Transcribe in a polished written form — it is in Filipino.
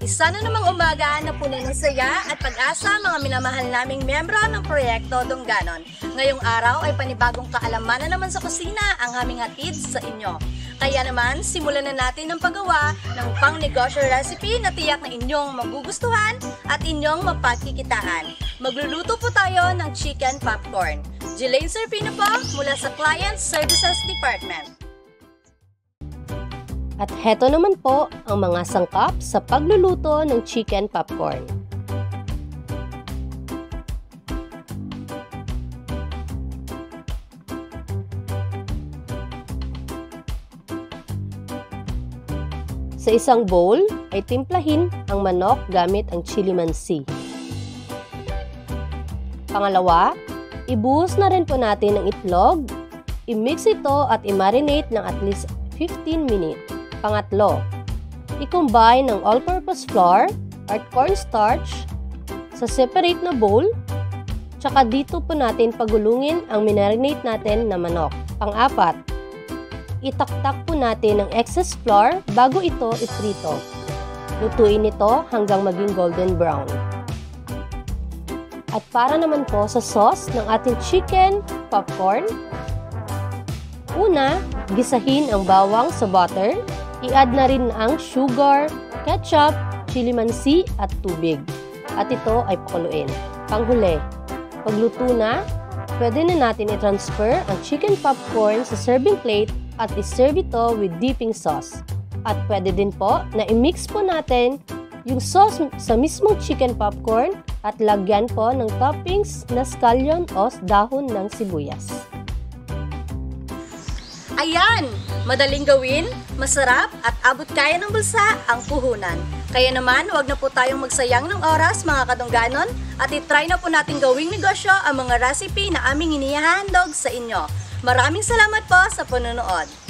Isa na namang umaga na puno ng saya at pag-asa mga minamahal naming miyembro ng Proyekto Dongganon. Ngayong araw ay panibagong kaalaman na naman sa kusina ang aming hatid sa inyo. Kaya naman, simulan na natin ang paggawa ng pang-negosyo recipe na tiyak na inyong magugustuhan at inyong mapagkikitaan. Magluluto po tayo ng chicken popcorn. Jelaine Serpino po mula sa Client Services Department. At heto naman po ang mga sangkap sa pagluluto ng chicken popcorn. Sa isang bowl ay timplahin ang manok gamit ang chili mansi. Pangalawa, ibuhos na rin po natin ang itlog. I-mix ito at i-marinate ng at least 15 minutes. Pangatlo, i-combine ang all-purpose flour at cornstarch sa separate na bowl. Tsaka dito po natin pagulungin ang minarinate natin na manok. Pang-apat, itaktak po natin ang excess flour bago ito iprito. Lutuin ito hanggang maging golden brown. At para naman po sa sauce ng ating chicken popcorn, una, gisahin ang bawang sa butter. I-add na rin ang sugar, ketchup, chili mansi at tubig. At ito ay pakuluin. Panghuli, pagluto na, pwede na natin i-transfer ang chicken popcorn sa serving plate at i-serve ito with dipping sauce. At pwede din po na i-mix po natin yung sauce sa mismong chicken popcorn at lagyan po ng toppings na scallion o dahon ng sibuyas. Ayan! Madaling gawin, masarap at abot kaya ng bulsa ang puhunan. Kaya naman, huwag na po tayong magsayang ng oras mga kadongganon at itry na po natin gawing negosyo ang mga recipe na aming inihahandog sa inyo. Maraming salamat po sa panonood.